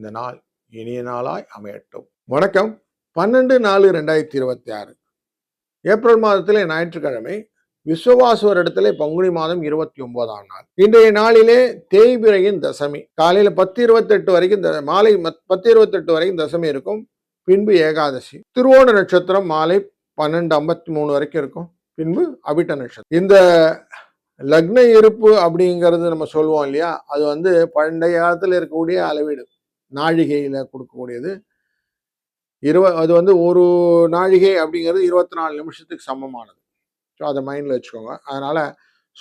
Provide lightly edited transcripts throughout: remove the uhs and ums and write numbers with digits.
இந்த நாள் இனிய நாளாய் அமையட்டும். வணக்கம். 12/4/2026 ஏப்ரல் மாதத்திலே ஞாயிற்றுக்கிழமை, விசுவாச வருடத்திலே பங்குனி மாதம் 29ஆம் நாள். இன்றைய நாளிலே தேய்பிறையின் தசமி. காலையில 10:28 வரைக்கும், மாலை 10:28 வரைக்கும் தசமி இருக்கும். பின்பு ஏகாதசி. திருவோண நட்சத்திரம் மாலை 12:53 வரைக்கும் இருக்கும். பின்பு அவிட்ட நட்சத்திரம். இந்த லக்ன இருப்பு அப்படிங்கிறது நம்ம சொல்லுவோம் இல்லையா, அது பண்டைய காலத்தில் இருக்கக்கூடிய அளவீடு, நாழிகையில கொடுக்கக்கூடியது. அது ஒரு நாழிகை அப்படிங்கிறது 24 நிமிஷத்துக்கு சமமானது. ஸோ அதை மைண்டில் வச்சுக்கோங்க. அதனால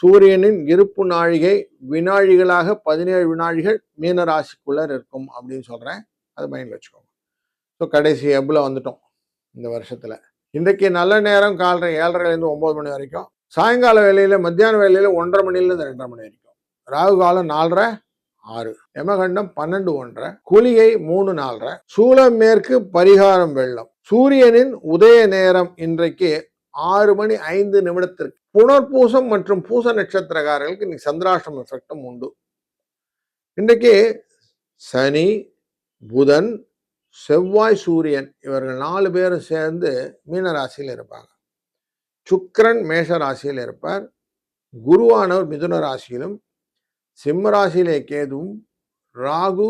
சூரியனின் இருப்பு நாழிகை வினாழிகளாக 17 வினாழிகள் மீன ராசிக்குள்ளர் இருக்கும் அப்படின்னு சொல்றேன். அதை மைண்டில் வச்சுக்கோங்க. ஸோ கடைசி எப்பில் வந்துட்டோம் இந்த வருஷத்துல. இன்றைக்கு நல்ல நேரம் காலை 7:30லேருந்து 9 மணி வரைக்கும். சாயங்கால வேலையில மத்தியான வேலையில 1:30 மணிலேருந்து 2:30 மணி வரைக்கும். ராகு காலம் 4:30 6, யமகண்டம் 12 1:30, குளிகை 3 4:30, சூலம் மேற்கு, பரிகாரம் வெள்ளம். சூரியனின் உதய நேரம் இன்றைக்கு 6 மணி 5 நிமிடத்திற்கு. புனர்பூசம் மற்றும் பூச நட்சத்திரக்காரர்களுக்கு இன்னைக்கு சந்திராஷ்டம் எஃபெக்டும் உண்டு. இன்றைக்கு சனி, புதன், செவ்வாய், சூரியன் இவர்கள் 4 பேரும் சேர்ந்து மீன ராசியில் இருப்பாங்க. சுக்கிரன் மேஷ ராசியில் இருப்பார். குருவானவர் மிதுன ராசியிலும், சிம்ம ராசியிலே கேதுவும், ராகு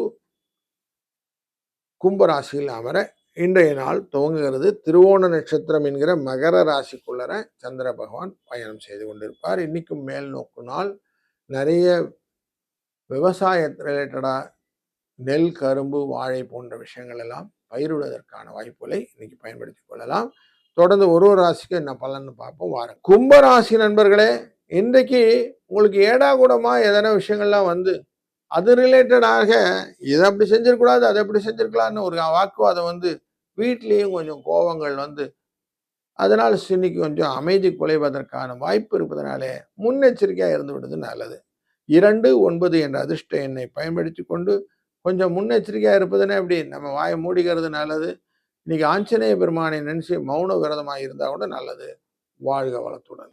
கும்பராசியில் அமர இன்றைய நாள் துவங்குகிறது. திருவோண நட்சத்திரம் என்கிற மகர ராசிக்குள்ளர சந்திர பகவான் பயணம் செய்து கொண்டிருப்பார். இன்னைக்கும் மேல் நோக்கு நாள். நிறைய விவசாய ரிலேட்டடா நெல், கரும்பு, வாழை போன்ற விஷயங்கள் எல்லாம் பயிரிடுவதற்கான வாய்ப்புகளை இன்னைக்கு பயன்படுத்திக் கொள்ளலாம். தொடர்ந்து ஒரு ராசிக்கு என்ன பலன்னு பார்ப்போம். வாரம் கும்பராசி நண்பர்களே, இன்றைக்கு உங்களுக்கு ஏடாகூடமா எதனா விஷயங்கள்லாம் அது ரிலேட்டடாக இதை அப்படி செஞ்சிருக்கூடாது, அதை எப்படி செஞ்சிருக்கலாம்னு ஒரு வாக்குவாதம் வீட்லேயும் கொஞ்சம் கோபங்கள் அதனால இன்னைக்கு கொஞ்சம் அமைதி குலைவதற்கான வாய்ப்பு இருப்பதனாலே முன்னெச்சரிக்கையாக இருந்து விடுவது நல்லது. 2 9 என்ற அதிர்ஷ்ட எண்ணை பயன்படுத்தி கொண்டு கொஞ்சம் முன்னெச்சரிக்கையாக இருப்பதுன்னா எப்படி நம்ம வாயை மூடிக்கிறது நல்லது. இன்னைக்கு ஆஞ்சநேய பெருமானை நினைச்சு மௌன விரதமாக இருந்தால் கூட நல்லது. வாழ்க வளத்துடன்.